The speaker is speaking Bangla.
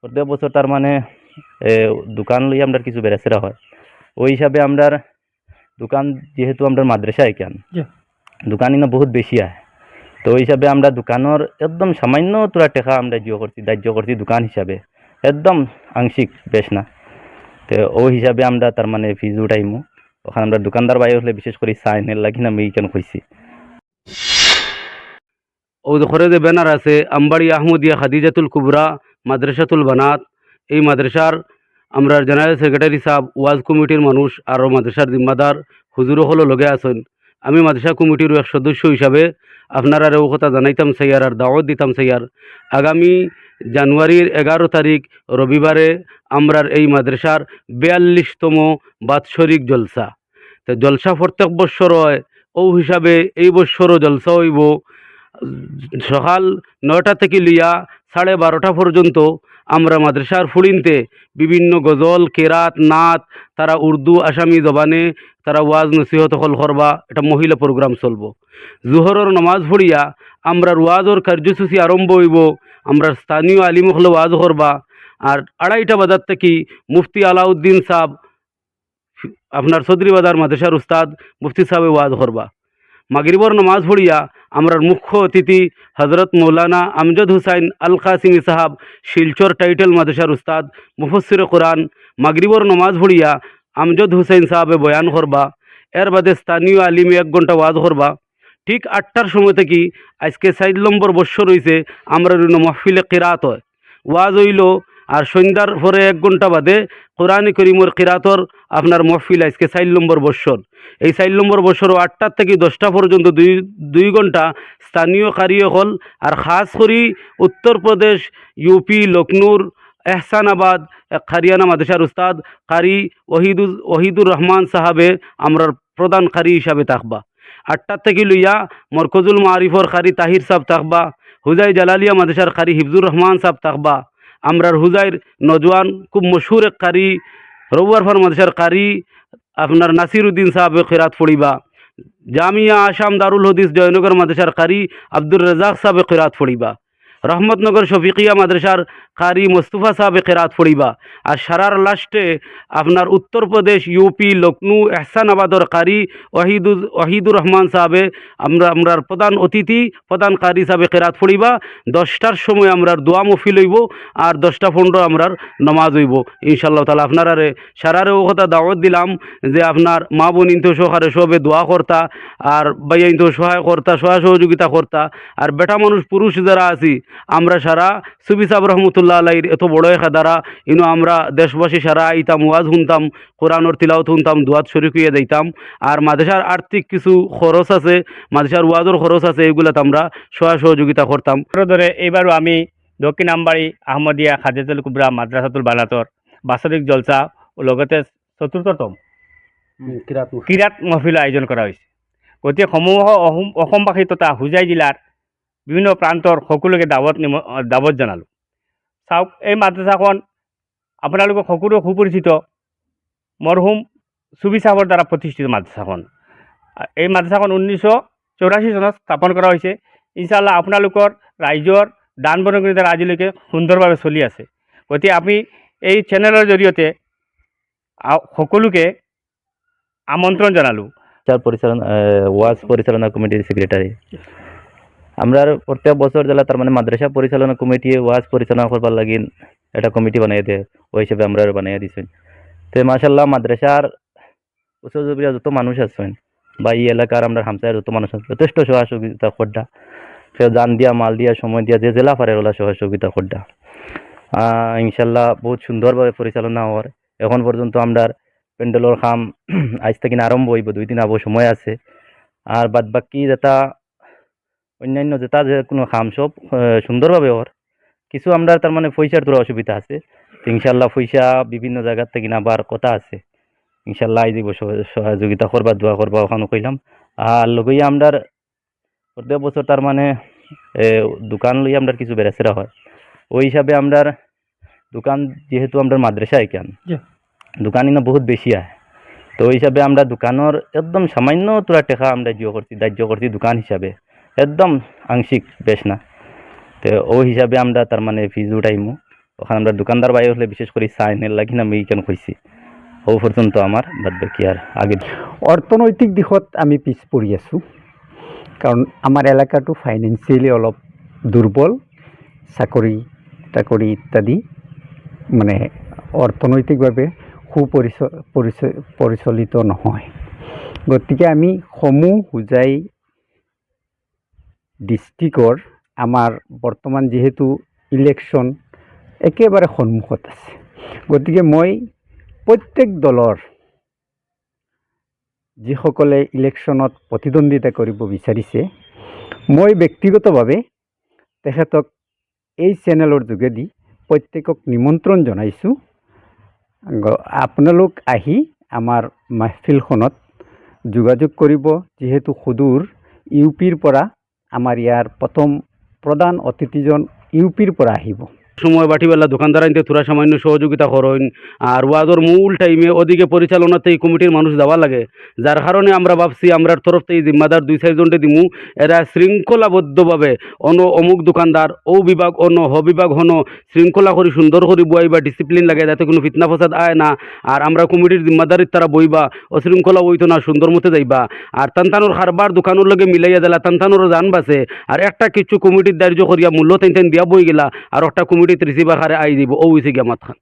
প্রত্যেক বছর তার মানে দোকান লইয়া আমরা কিছু বেড়াচেরা হয়। ওই হিসাবে আমরা দোকান যেহেতু আমরা মাদ্রাসা এখান দোকান ইনো বহুত বেশি আয়, তো ওই হিসাবে আমরা দোকানের একদম সামান্য তোরা টেকা আমরা ধার্য করছি দোকান হিসাবে, একদম আংশিক বেশ না। তো ওই হিসাবে আমরা তার মানে ফিজ উঠাইমু। ওখানে আমরা দোকানদার বাই হলে বিশেষ করে সাইনের লাগি না আমি কেন কইছি। ও ঘরে যে ব্যানার আছে আমবাড়ি আহমদিয়া খাদিজাতুল কুবরা মাদ্রাসাতুল বানাত, এই মাদ্রাসার আমরা জেনারেল সেক্রেটারি সাহেব, ওয়াজ কমিটির মানুষ আর মাদ্রাসার জিম্মাদার হুজুরও হলো লগে আছেন। আমি মাদ্রাসা কমিটির এক সদস্য হিসাবে আপনারা ও কথা জানাইতাম সাইয়ার আর দাওয়াত দিতাম সাইয়ার। আগামী জানুয়ারির 11 তারিখ রবিবারে আমরার এই মাদ্রাসার 42তম বাৎসরিক জলসা। তো জলসা প্রত্যেক বৎসর হয়, ও হিসাবে এই বৎসরও জলসা হইব সকাল 9টা থেকে লিয়া 12:30 পর্যন্ত। আমরা মাদ্রাসার ফুড়িনতে বিভিন্ন গজল, কেরাত, নাত, তারা উর্দু আসামি জবানে তারা ওয়াজ নসিহত হল করবা। এটা মহিলা প্রোগ্রাম চলব। জোহরের নমাজ পড়িয়া আমরা ওয়াজর কার্যসূচি আরম্ভ হইব। আমরা স্থানীয় আলিম হলে ওয়াজ করবা। আর 2:30টা বাজার থেকে মুফতি আলাউদ্দিন সাহেব, আপনার চৌধুরী বাজার মাদ্রাসার উস্তাদ মুফতি সাহেব ওয়াজ করবা। মাগরিবর নমাজ পড়িয়া আমরা মুখ্য অতিথি হজরত মৌলানা আমজদ হুসাইন আল কাসিমি সাহাব, শিলচর টাইটেল মাদ্রাসার উস্তাদ মুফসির কোরআন, মাগরিবর নমাজ পড়িয়া আমজদ হুসাইন সাহাবে বয়ান করবা। এর বাদে স্থানীয় আলিম 1 ঘন্টা ওয়াজ করবা। ঠিক 8টার সময় থেকে আজকে 4 নম্বর বৎসর হয়েছে আমরা মহফিলে কিরাত হয়, ওয়াজ হইল। আর সন্ধ্যার পরে 1 ঘন্টা বাদে কোরআনে করিমর কিরাতর আপনার মহফিল আজকে 4 নম্বর বৎসর। এই 4 নম্বর বছর 8টা থেকে 10টা পর্যন্ত 2 ঘন্টা স্থানীয় কারিয় হল। আর খাস করি উত্তরপ্রদেশ, ইউপি, লখনৌর, এহসানাবাদ খারিয়ানা মাদ্রাসার উস্তাদ কারি ওহিদুর রহমান সাহাবে আমরা প্রধান কারি হিসাবে থাকবা। 8টার থেকে লইয়া মরকজুল মারিফর কারি তাহির সাহেব থাকবা। হুজাই জালালিয়া মাদ্রাসার কারি হিফজুর রহমান সাহেব থাকবা। আমরার হুজাইর নজওয়ান খুব মশহুর এক কারি রৌয়ারফর মাদ্রাসার কারি আপনার নাসিরুদ্দিন সাহেব খিরাত পড়িবা। জামিয়া আসাম দারুল হদিস জয়নগর মাদ্রাসার কারি আব্দুর রাজাক সাহেব খিরাত পড়িবা। রহমতনগর শফিকিয়া মাদ্রাসার কারি মোস্তফা সাহেব খিরাত পড়িবা। আর সারার লাস্টে আপনার উত্তরপ্রদেশ, ইউপি, লখনৌ, এহসানাবাদর কারি ওহিদুর রহমান সাহেবে আমরার প্রধান অতিথি, প্রধান কারি সাহেবে খিরাত পড়িবা। 10টার সময় আমরার দোয়া মফিল হইব। আর 10টা 15 আমরার নমাজ হইব ইনশাআল্লাহ তাআলা। আপনারারে সারারে ও কথা দাওয়াত দিলাম যে আপনার মা বোন ইনতো সহারে সবে দোয়া করতা, আর ভাইয়া ইনতো সহায় করতা, সহযোগিতা করতা। আর বেটা মানুষ পুরুষ যারা আছি আমরা সারা সুবি সাহেব রহমতুল্লাহ আলাইর এত বড় একটা দ্বারা ইনো আমরা দেশবাসী সারা আইতাম, ওয়াজ শুনতাম, কোরআনর তিলাওয়াত শুনতাম, দুয়াত শরীক হইয়া দিতাম। আর মাদ্রাসার আর্থিক কিছু খরচ আছে, মাদ্রাসার ওয়াজর খরচ আছে, এগুলাতে আমরা সহযোগিতা করতাম। ধরে এবারও আমি দক্ষিণ আমবাড়ি আহমদিয়া খাদিজাতুল কুবরা মাদ্রাসাতুল বানাতর বাৎসরিক জলসা ও লগতে 4ৰ্থতম কিরাত মহফিল আয়োজন করা হয়েছে। গতিকে সমূহ অসমবাসী তথা হোজাই জিলার বিভিন্ন প্ৰান্তৰ সকলোকে দাৱত জনালোঁ। চাওক, এই মাদ্ৰাছাখন আপোনালোকক সকলো সুপৰিচিত মৰহুম চুবি চাহাবৰ দ্বাৰা প্ৰতিষ্ঠিত মাদ্ৰাছাখন। এই মাদ্ৰাছাখন 1984 চনত স্থাপন কৰা হৈছে। ইনশাআল্লাহ আপোনালোকৰ ৰাইজৰ দান বৰঙণিৰ দ্বাৰা আজিলৈকে সুন্দৰভাৱে চলি আছে। গতিকে আমি এই চেনেলৰ জৰিয়তে সকলোকে আমন্ত্রণ জানালো। ওয়াজ পরিচালনা কমিটির সেক্রেটারি আমরা প্রত্যেক বছর জেলা তার মানে মাদ্রাসা পরিচালনা কমিটি ওয়াজ পরিচালনা করবার লাগি একটা কমিটি বানিয়ে দেয়, ওই হিসেবে আমরা বানিয়ে দিচ্ছেন। তো মাশাল্লাহ মাদ্রাসার উৎসব জুবিরা যত মানুষ আছেন বা এই এলাকার আমরা হামসায় যত মানুষ আছে যথেষ্ট সহযোগিতা করডা, সে জান দিয়া, মাল দিয়া, সময় দিয়া, যে জেলা পারে ওলা সহযোগিতা করডা। ইনশাল্লাহ বহুত সুন্দরভাবে পরিচালনা হওয়ার। এখন পর্যন্ত আমরা প্যান্ডেলর কাম আজ থেকে আরম্ভ হইব, 2 দিন আবো সময় আছে। আর বাদ বাকি যেটা অন্যান্য যেটা যে কোনো কাম সব সুন্দরভাবে হওয়ার। কিছু আমরা তার মানে পয়সার তোর অসুবিধা আছে, ইনশাল্লাহ পয়সা বিভিন্ন জায়গার থেকে আবার কথা আছে। ইনশাল্লাহ আই দিব সহযোগিতা করবা, দোয়া করবা ওখানে কইলাম। আর লগইয়া আমরা প্রত্যেক বছর তার মানে দোকান লইয়া আমরা কিছু বেড়াচেরা হয়। ওই হিসাবে আমরা দোকান যেহেতু আমরা মাদ্রাসা এখান দোকান ইনো বহুত বেশি আয়, তো ওই হিসাবে আমরা দোকানের একদম সামান্য তোরা টেকা আমরা ধার্য করছি দোকান হিসাবে, একদম আংশিক বেশ না। তো ওই হিসাবে আমরা তার মানে ফিজ উঠাইমু। ওখানে আমরা দোকানদার বাইরে হলে বিশেষ করে সাইনের লাগি আমি কেন কইছি ও পর্যন্ত আমার বাদ বাকি আর আগে অৰ্থনৈতিক দিশত আমি পিছ পৰি আছোঁ কাৰণ আমাৰ এলেকাটো ফাইনেন্সিয়েলি অলপ দুৰ্বল চাকৰি তাকৰি ইত্যাদি মানে অৰ্থনৈতিকভাৱে পৰিচালিত নহয় গতিকে আমি সমূহ হোজাই ডিষ্ট্ৰিক্টৰ আমাৰ বৰ্তমান যিহেতু ইলেকশ্যন একেবাৰে সন্মুখত আছে গতিকে মই প্ৰত্যেক দলৰ যিসকলে ইলেকশ্যনত প্ৰতিদ্বন্দ্বিতা কৰিব বিচাৰিছে মই ব্যক্তিগতভাৱে তেখেতক এই চেনেলৰ যোগেদি প্ৰত্যেকক নিমন্ত্ৰণ জনাইছোঁ আপোনালোক আহি আমাৰ মাহফিলখনত যোগাযোগ কৰিব যিহেতু সুদূৰ ইউ পিৰ পৰা আমাৰ ইয়াৰ প্ৰথম প্ৰধান অতিথিজন ইউ পিৰ পৰা আহিব সময় বাটিবেলা দোকানদার আনতে তোরা সামান্য সহযোগিতা করেন আর ওয়াজর মূল টাইমে ওদিকে পরিচালনাতে এই কমিটির মানুষ দেওয়া লাগে যার কারণে আমরা ভাবছি আমরার তরফ থেকে জিম্মাদার 2-4 জনকে দিমু এরা শৃঙ্খলাবদ্ধভাবে অমুক দোকানদার ও বিভাগ হ বিভাগ শৃঙ্খলা করে সুন্দর করে বইবা ডিসিপ্লিন লাগে যাতে কোনো ফিতনা ফসাদ আয় না আর আমরা কমিটির জিম্মাদারির তারা বইবা অশৃঙ্খলা বইতো না সুন্দর মতে যাইবা আর তানতানোর খারবার দোকানের লগে মিলাইয়া দিলা তানতানোরও জান বাসে আর একটা কিছু কমিটির দার্য করিয়া মূল্য তাইন দিয়া বই গেলা আর একটা কমিটি রিসিভার হারে আই দিব ও হইছে গিয়া মাত খান